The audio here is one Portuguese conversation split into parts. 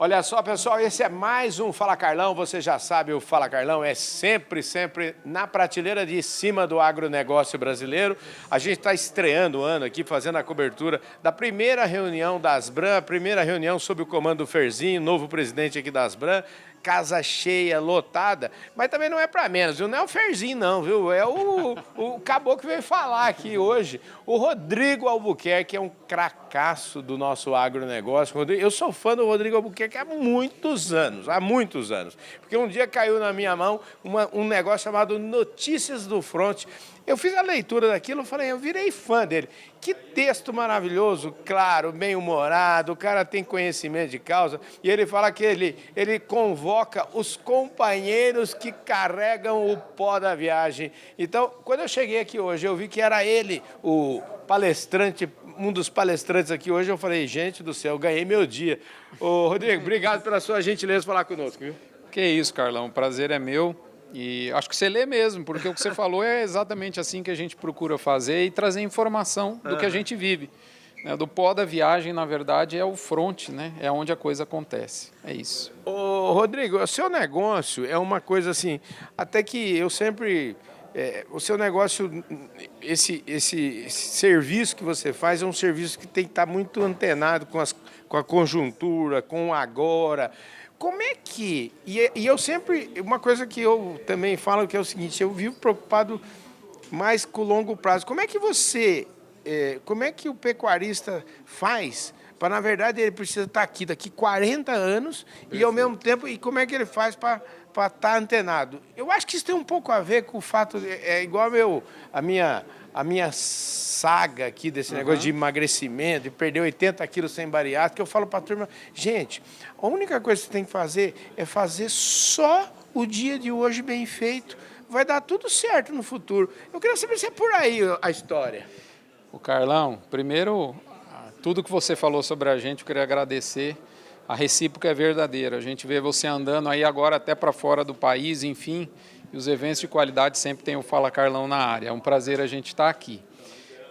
Olha só, pessoal, esse é mais um Fala Carlão. Você já sabe, o Fala Carlão é sempre na prateleira de cima do agronegócio brasileiro. A gente está estreando o ano aqui, fazendo a cobertura da primeira reunião da Asbram, a primeira reunião sob o comando do Ferzinho, novo presidente aqui da Asbram. Casa cheia, lotada, mas também não é para menos, viu? Não é o Ferzinho não, viu? É o caboclo que veio falar aqui hoje, o Rodrigo Albuquerque, é um cracaço do nosso agronegócio. Eu sou fã do Rodrigo Albuquerque há muitos anos, porque um dia caiu na minha mão um negócio chamado Notícias do Front. Eu fiz a leitura daquilo, eu virei fã dele. Que texto maravilhoso, claro, bem-humorado, o cara tem conhecimento de causa, e ele fala que ele convoca os companheiros que carregam o pó da viagem. Então, quando eu cheguei aqui hoje, eu vi que era ele, o palestrante, um dos palestrantes aqui hoje, eu falei, gente do céu, ganhei meu dia. Ô, Rodrigo, obrigado pela sua gentileza de falar conosco, viu? Que isso, Carlão, o prazer é meu. E acho que você lê mesmo, porque o que você falou é exatamente assim que a gente procura fazer e trazer informação do que a gente vive. Do pó da viagem, na verdade, é o front, né? É onde a coisa acontece. É isso. Ô, Rodrigo, o seu negócio é uma coisa assim, até que eu sempre... o seu negócio, esse serviço que você faz é um serviço que tem que estar muito antenado com a conjuntura, com o agora. Como é que... E eu sempre... Uma coisa que eu também falo que é o seguinte, eu vivo preocupado mais com o longo prazo. Como é que como é que o pecuarista faz para, na verdade, ele precisa estar aqui daqui 40 anos e, ao mesmo tempo, e como é que ele faz para estar antenado? Eu acho que isso tem um pouco a ver com o fato... É igual a minha saga aqui desse negócio de emagrecimento, de perder 80 quilos sem bariátrica, que eu falo para a turma, gente, a única coisa que você tem que fazer é fazer só o dia de hoje bem feito. Vai dar tudo certo no futuro. Eu queria saber se é por aí a história. O Carlão, primeiro, tudo que você falou sobre a gente, eu queria agradecer. A recíproca é verdadeira. A gente vê você andando aí agora até para fora do país, enfim, e os eventos de qualidade sempre tem o Fala Carlão na área. É um prazer a gente estar aqui.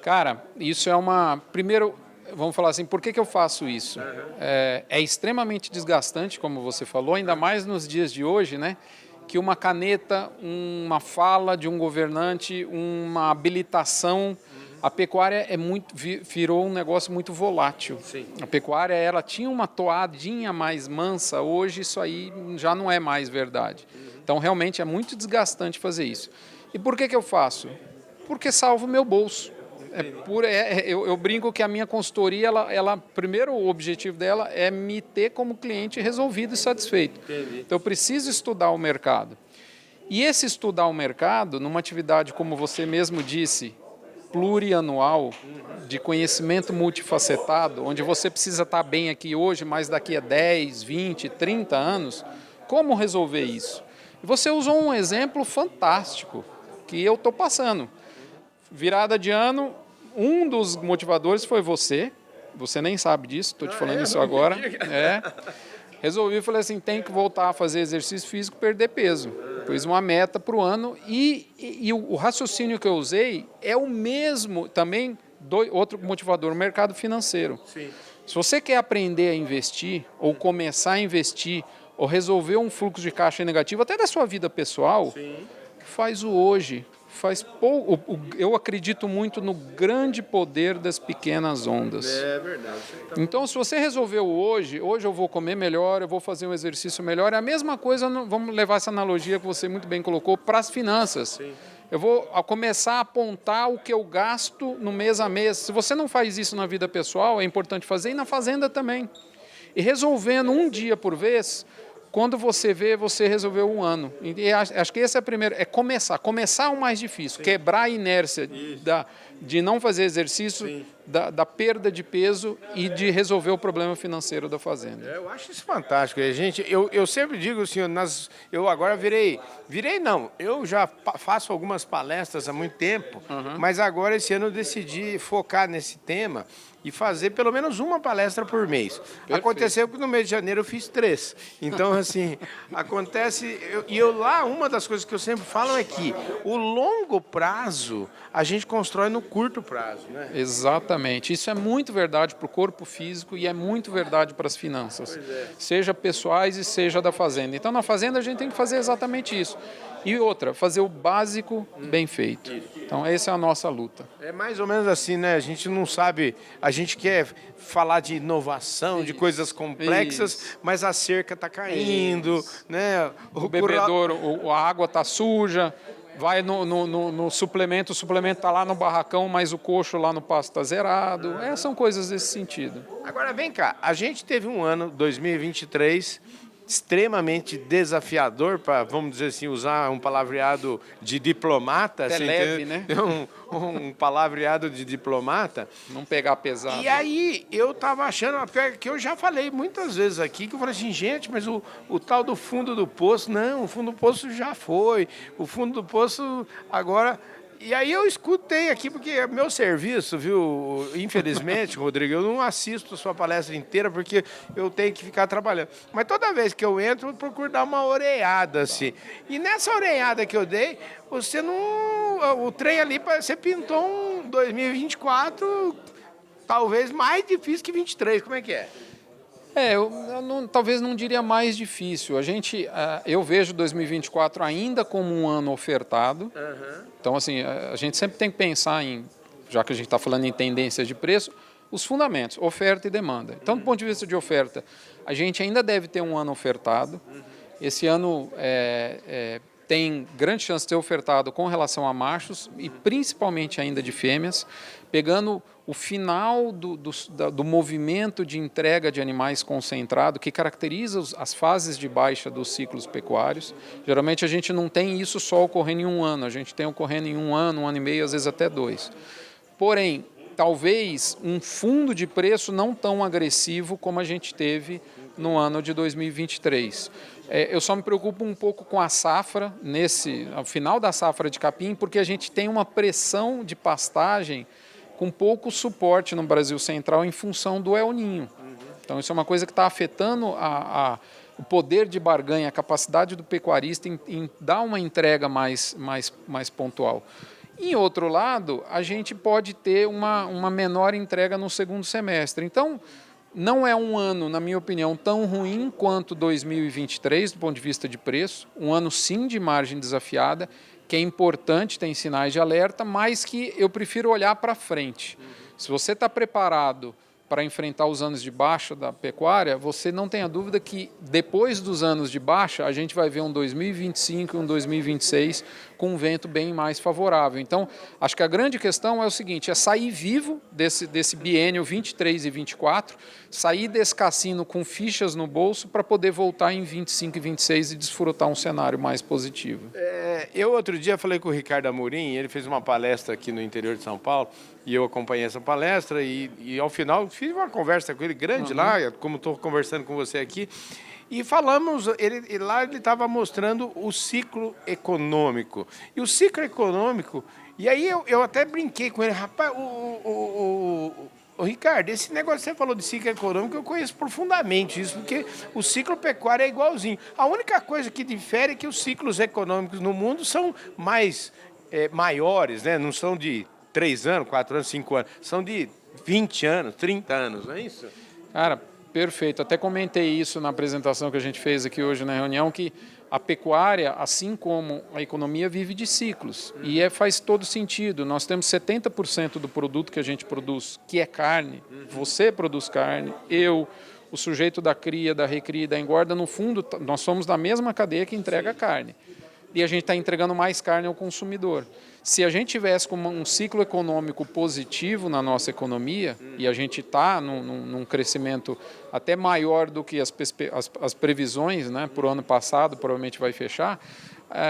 Cara, isso é uma... Primeiro, vamos falar assim, por que eu faço isso? É extremamente desgastante, como você falou, ainda mais nos dias de hoje, né? Que uma caneta, uma fala de um governante, uma habilitação... A pecuária virou um negócio muito volátil. Sim. A pecuária, ela tinha uma toadinha mais mansa, hoje isso aí já não é mais verdade. Então, realmente, é muito desgastante fazer isso. E por que eu faço? Porque salvo o meu bolso. Eu brinco que a minha consultoria, primeiro o objetivo dela é me ter como cliente resolvido e satisfeito. Entendi. Então, eu preciso estudar o mercado. E esse estudar o mercado, numa atividade, como você mesmo disse, plurianual, de conhecimento multifacetado, onde você precisa estar bem aqui hoje, mas daqui a 10, 20, 30 anos, como resolver isso? Você usou um exemplo fantástico que eu estou passando. Virada de ano, um dos motivadores foi você nem sabe disso, estou te falando isso agora. Resolvi, falei assim, tem que voltar a fazer exercício físico, perder peso. Pus uma meta para o ano e o raciocínio que eu usei é o mesmo também, outro motivador, o mercado financeiro. Sim. Se você quer aprender a investir, ou começar a investir, ou resolver um fluxo de caixa negativo, até da sua vida pessoal, faz o hoje. Eu acredito muito no grande poder das pequenas ondas. É verdade. Então, se você resolveu hoje eu vou comer melhor, eu vou fazer um exercício melhor, é a mesma coisa, vamos levar essa analogia que você muito bem colocou, para as finanças. Sim. Eu vou começar a apontar o que eu gasto no mês a mês. Se você não faz isso na vida pessoal, é importante fazer, e na fazenda também. E resolvendo um dia por vez... Quando você vê, você resolveu um ano. E acho que esse é o primeiro, é começar. Começar é o mais difícil, quebrar a inércia de não fazer exercício, da perda de peso e de resolver o problema financeiro da fazenda. Eu acho isso fantástico. Gente, eu sempre digo assim, eu agora eu já faço algumas palestras há muito tempo, mas agora esse ano eu decidi focar nesse tema e fazer pelo menos uma palestra por mês. Perfeito. Aconteceu que no mês de janeiro eu fiz 3. Então, assim, acontece... uma das coisas que eu sempre falo é que o longo prazo a gente constrói no curto prazo, né? Exatamente. Exatamente. Isso é muito verdade para o corpo físico e é muito verdade para as finanças, seja pessoais e seja da fazenda. Então, na fazenda, a gente tem que fazer exatamente isso. E outra, fazer o básico bem feito. Então, essa é a nossa luta. É mais ou menos assim, né? A gente não sabe, a gente quer falar de inovação, de coisas complexas, mas a cerca está caindo, né? O bebedouro, a água está suja, vai no suplemento, o suplemento está lá no barracão, mas o coxo lá no pasto está zerado. São coisas desse sentido. Agora, vem cá, a gente teve um ano, 2023, extremamente desafiador, para, vamos dizer assim, usar um palavreado de diplomata. Até assim, leve, né? Um palavreado de diplomata. Não pegar pesado. E aí eu estava achando, que eu já falei muitas vezes aqui, que eu falei assim, gente, mas o tal do fundo do poço, não, o fundo do poço já foi, o fundo do poço agora... E aí eu escutei aqui, porque é meu serviço, viu? Infelizmente, Rodrigo, eu não assisto a sua palestra inteira, porque eu tenho que ficar trabalhando. Mas toda vez que eu entro, eu procuro dar uma orelhada, assim. E nessa orelhada que eu dei, você não... O trem ali, você pintou um 2024, talvez mais difícil que 23. Como é que é? Talvez não diria mais difícil. Eu vejo 2024 ainda como um ano ofertado. Então, assim, a gente sempre tem que pensar já que a gente está falando em tendências de preço, os fundamentos, oferta e demanda. Então, do ponto de vista de oferta, a gente ainda deve ter um ano ofertado. Esse ano tem grande chance de ser ofertado com relação a machos e principalmente ainda de fêmeas, pegando o final do movimento de entrega de animais concentrado que caracteriza as fases de baixa dos ciclos pecuários. Geralmente a gente não tem isso só ocorrendo em um ano, a gente tem ocorrendo em um ano e meio, às vezes até 2. Porém, talvez um fundo de preço não tão agressivo como a gente teve no ano de 2023. Eu só me preocupo um pouco com a safra, ao final da safra de capim, porque a gente tem uma pressão de pastagem com pouco suporte no Brasil Central em função do El Niño. Então, isso é uma coisa que está afetando o poder de barganha, a capacidade do pecuarista em dar uma entrega mais pontual. Em outro lado, a gente pode ter uma menor entrega no segundo semestre. Então, não é um ano, na minha opinião, tão ruim quanto 2023, do ponto de vista de preço. Um ano, sim, de margem desafiada, que é importante, tem sinais de alerta, mas que eu prefiro olhar para frente. Se você está preparado para enfrentar os anos de baixa da pecuária, você não tenha dúvida que depois dos anos de baixa, a gente vai ver um 2025 e um 2026 com um vento bem mais favorável. Então, acho que a grande questão é o seguinte, é sair vivo desse biênio 23 e 24, sair desse cassino com fichas no bolso para poder voltar em 25 e 26 e desfrutar um cenário mais positivo. Eu outro dia falei com o Ricardo Amorim, ele fez uma palestra aqui no interior de São Paulo, e eu acompanhei essa palestra e ao final fiz uma conversa com ele grande lá, como estou conversando com você aqui, e falamos, ele estava mostrando o ciclo econômico. E o ciclo econômico, e aí eu até brinquei com ele, rapaz, Ô, Ricardo, esse negócio que você falou de ciclo econômico, eu conheço profundamente isso, porque o ciclo pecuário é igualzinho. A única coisa que difere é que os ciclos econômicos no mundo são maiores, né? Não são de 3 anos, 4 anos, 5 anos, são de 20 anos, 30 anos, não é isso? Cara, perfeito. Até comentei isso na apresentação que a gente fez aqui hoje na reunião, que a pecuária, assim como a economia, vive de ciclos. E faz todo sentido. Nós temos 70% do produto que a gente produz, que é carne. Você produz carne, o sujeito da cria, da recria e da engorda, no fundo, nós somos da mesma cadeia que entrega carne. E a gente está entregando mais carne ao consumidor. Se a gente tivesse como um ciclo econômico positivo na nossa economia, e a gente está num crescimento até maior do que as previsões, né, por ano passado, provavelmente vai fechar,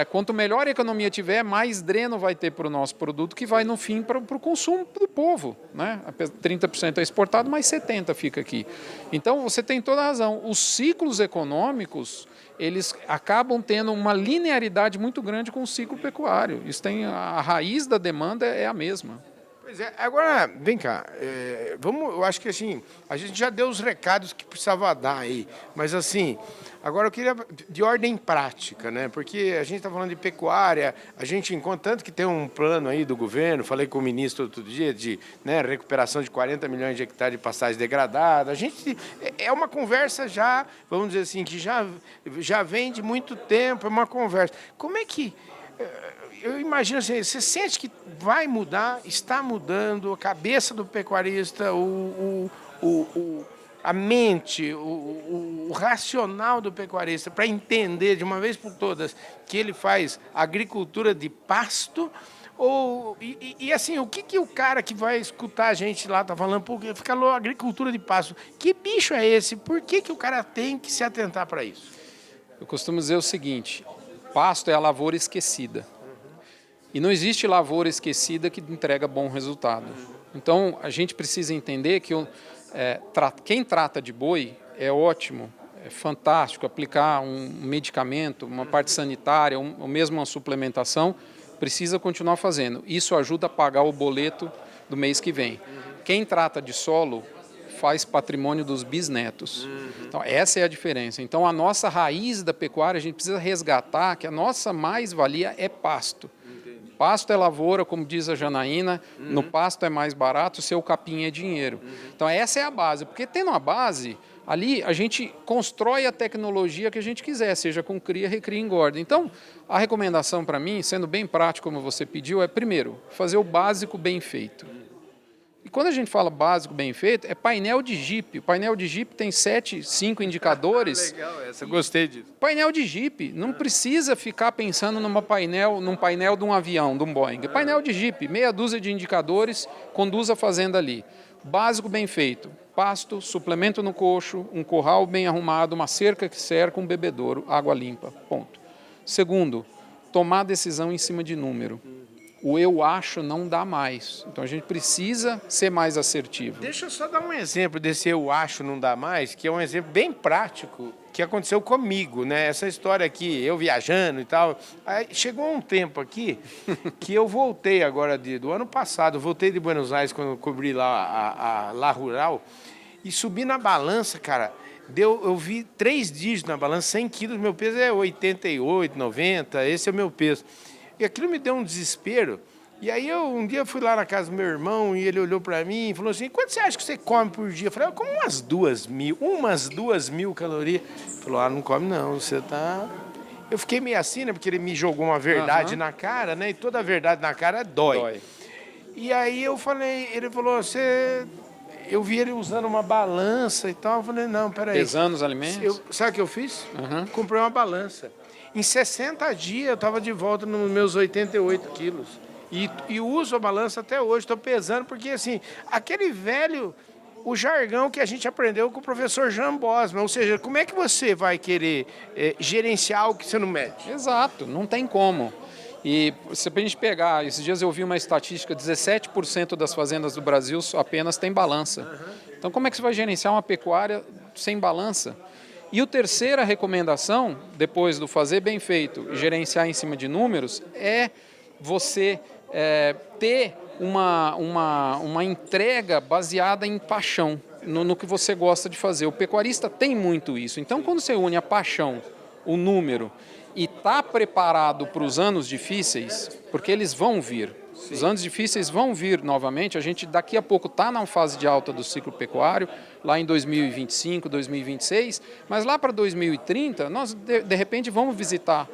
quanto melhor a economia tiver, mais dreno vai ter para o nosso produto, que vai, no fim, para o consumo do povo. Né? 30% é exportado, mas 70% fica aqui. Então, você tem toda a razão. Os ciclos econômicos, eles acabam tendo uma linearidade muito grande com o ciclo pecuário. Isso tem, a raiz da demanda é a mesma. Pois é, agora, vem cá, vamos, eu acho que assim, a gente já deu os recados que precisava dar aí, mas assim, agora eu queria de ordem prática, né? Porque a gente está falando de pecuária, a gente encontra tanto que tem um plano aí do governo, falei com o ministro outro dia, de, né, recuperação de 40 milhões de hectares de pastagem degradada, a gente, é uma conversa já, vamos dizer assim, que já vem de muito tempo, é uma conversa. Como é que... Eu imagino assim, você sente que vai mudar, está mudando a cabeça do pecuarista, a mente, o racional do pecuarista para entender de uma vez por todas que ele faz agricultura de pasto? E assim, o que o cara que vai escutar a gente lá está falando, porque fica agricultura de pasto, que bicho é esse? Por que o cara tem que se atentar para isso? Eu costumo dizer o seguinte, pasto é a lavoura esquecida. E não existe lavoura esquecida que entrega bom resultado. Então, a gente precisa entender que quem trata de boi é ótimo, é fantástico, aplicar um medicamento, uma parte sanitária, ou mesmo uma suplementação, precisa continuar fazendo. Isso ajuda a pagar o boleto do mês que vem. Quem trata de solo faz patrimônio dos bisnetos. Então, essa é a diferença. Então, a nossa raiz da pecuária, a gente precisa resgatar que a nossa mais-valia é pasto. Pasto é lavoura, como diz a Janaína, no pasto é mais barato, o seu capim é dinheiro. Então essa é a base, porque tendo a base, ali a gente constrói a tecnologia que a gente quiser, seja com cria, recria e engorda. Então a recomendação para mim, sendo bem prático como você pediu, é primeiro, fazer o básico bem feito. E quando a gente fala básico bem feito, é painel de Jeep. O painel de Jeep tem 5 indicadores. Legal, essa eu gostei disso. Painel de Jeep, não precisa ficar pensando num painel de um avião, de um Boeing. Painel de Jeep, meia dúzia de indicadores, conduz a fazenda ali. Básico bem feito, pasto, suplemento no coxo, um curral bem arrumado, uma cerca que cerca, um bebedouro, água limpa, ponto. Segundo, tomar decisão em cima de número. O eu acho não dá mais. Então a gente precisa ser mais assertivo. Deixa eu só dar um exemplo desse eu acho não dá mais, que é um exemplo bem prático que aconteceu comigo, né? Essa história aqui, eu viajando e tal. Aí chegou um tempo aqui que eu voltei agora do ano passado, voltei de Buenos Aires quando eu cobri lá a La Rural e subi na balança, cara. Eu vi 3 dígitos na balança, 100 quilos, meu peso é 88, 90, esse é o meu peso. E aquilo me deu um desespero. E aí um dia fui lá na casa do meu irmão e ele olhou para mim e falou assim, quanto você acha que você come por dia? Eu falei, eu como umas 2.000 calorias. Ele falou, não come não, você tá... Eu fiquei meio assim, né, porque ele me jogou uma verdade na cara, né, e toda a verdade na cara dói. E aí eu falei, ele falou, eu vi ele usando uma balança e tal, eu falei, não, peraí. Pesando os alimentos? Sabe o que eu fiz? Comprei uma balança. Em 60 dias eu estava de volta nos meus 88 quilos. E uso a balança até hoje, estou pesando, porque assim, aquele velho, o jargão que a gente aprendeu com o professor Jean Bosman, ou seja, como é que você vai querer gerenciar algo que você não mede? Exato, não tem como. E se a gente pegar, esses dias eu vi uma estatística, 17% das fazendas do Brasil apenas tem balança. Então como é que você vai gerenciar uma pecuária sem balança? E a terceira recomendação, depois do fazer bem feito e gerenciar em cima de números, é você ter uma entrega baseada em paixão, no que você gosta de fazer. O pecuarista tem muito isso. Então, quando você une a paixão, o número, e está preparado para os anos difíceis, porque eles vão vir, os anos difíceis vão vir novamente, a gente daqui a pouco está na fase de alta do ciclo pecuário, lá em 2025, 2026, mas lá para 2030, nós de repente vamos visitar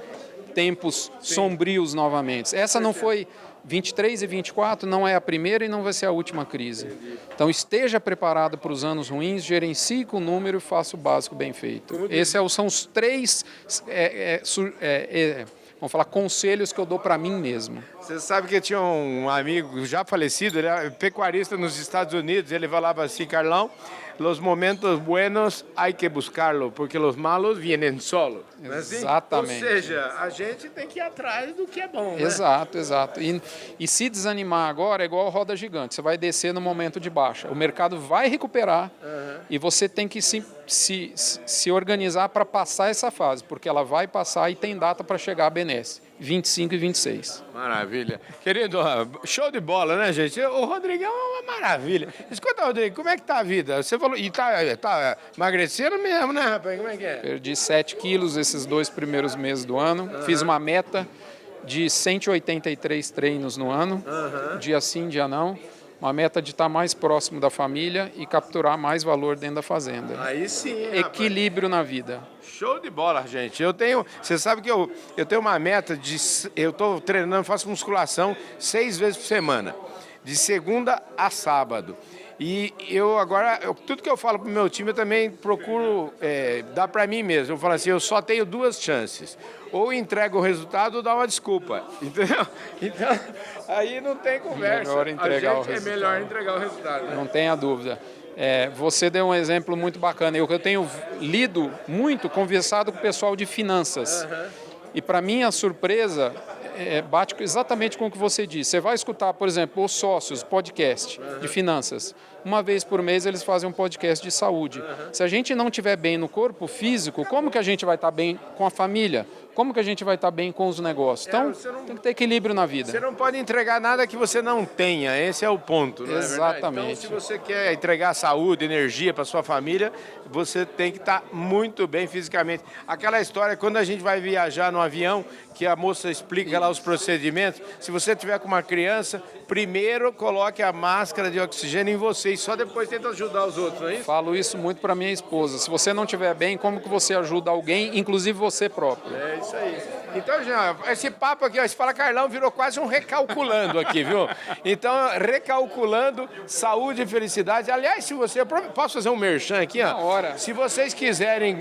tempos sombrios novamente. Essa não foi 23 e 24, não é a primeira e não vai ser a última crise. Então esteja preparado para os anos ruins, gerencie com o número e faça o básico bem feito. Esses são os 3... vamos falar, conselhos que eu dou para mim mesmo. Você sabe que eu tinha um amigo já falecido, ele é pecuarista nos Estados Unidos, ele falava assim, Carlão, los momentos buenos hay que buscarlo, porque los malos vienen solo. Exatamente. Ou seja, a gente tem que ir atrás do que é bom, né? Exato, exato. E se desanimar agora é igual a roda gigante, você vai descer no momento de baixa. O mercado vai recuperar e você tem que se organizar para passar essa fase, porque ela vai passar e tem data para chegar a benesse. 25 e 26. Maravilha. Querido, show de bola, né, gente? O Rodrigão é uma maravilha. Escuta, Rodrigo, como é que tá a vida? Você falou, e tá emagrecendo mesmo, né, rapaz? Como é que é? Perdi 7 quilos esses 2 primeiros meses do ano. Fiz uma meta de 183 treinos no ano, dia sim, dia não. Uma meta de estar mais próximo da família e capturar mais valor dentro da fazenda. Aí sim, rapaz. Equilíbrio na vida. Show de bola, gente. Você sabe que eu tenho uma meta eu estou treinando, faço musculação 6 vezes por semana, de segunda a sábado. E tudo que eu falo pro meu time, eu também procuro dar para mim mesmo. Eu falo assim, eu só tenho 2 chances. Ou entrego o resultado ou dá uma desculpa, entendeu? Então, aí não tem conversa. Melhor entregar o É resultado. melhor entregar o resultado. Né? Não tenha dúvida. Você deu um exemplo muito bacana. Eu tenho lido muito, conversado com o pessoal de finanças. E para mim a surpresa bate exatamente com o que você disse. Você vai escutar, por exemplo, os sócios, podcast de finanças. Uma vez por mês eles fazem um podcast de saúde. Se a gente não estiver bem no corpo físico, como que a gente vai estar bem com a família? Como que a gente vai estar bem com os negócios? Então, tem que ter equilíbrio na vida. Você não pode entregar nada que você não tenha, esse é o ponto, não é verdade? Exatamente. Então, se você quer entregar saúde, energia para sua família, você tem que estar muito bem fisicamente. Aquela história, quando a gente vai viajar no avião, que a moça explica lá os procedimentos, se você tiver com uma criança, primeiro coloque a máscara de oxigênio em você e só depois tenta ajudar os outros, não é isso? Falo isso muito para minha esposa. Se você não estiver bem, como que você ajuda alguém, inclusive você próprio? É isso aí. Então, já, esse papo aqui, ó, esse Fala Carlão virou quase um recalculando aqui, viu? Então, recalculando saúde e felicidade. Aliás, se você... Posso fazer um merchan aqui, ó? Na hora. Se vocês quiserem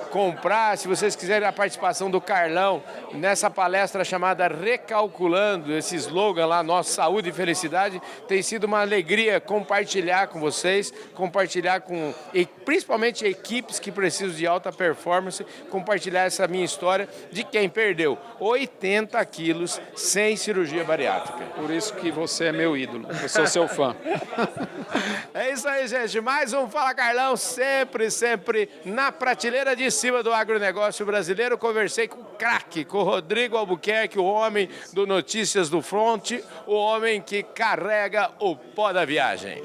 comprar, se vocês quiserem a participação do Carlão nessa palestra chamada Recalculando, esse slogan lá, nosso saúde e felicidade, tem sido uma alegria compartilhar com vocês, compartilhar com principalmente equipes que precisam de alta performance, compartilhar essa minha história de quem perdeu 80 quilos sem cirurgia bariátrica. Por isso que você é meu ídolo. Eu sou seu fã. É isso aí, gente. Mais um Fala Carlão, sempre, sempre na prateleira de cima do agronegócio brasileiro. Conversei com o craque, com o Rodrigo Albuquerque, o homem do Notícias do Front, o homem que carrega o pó da viagem.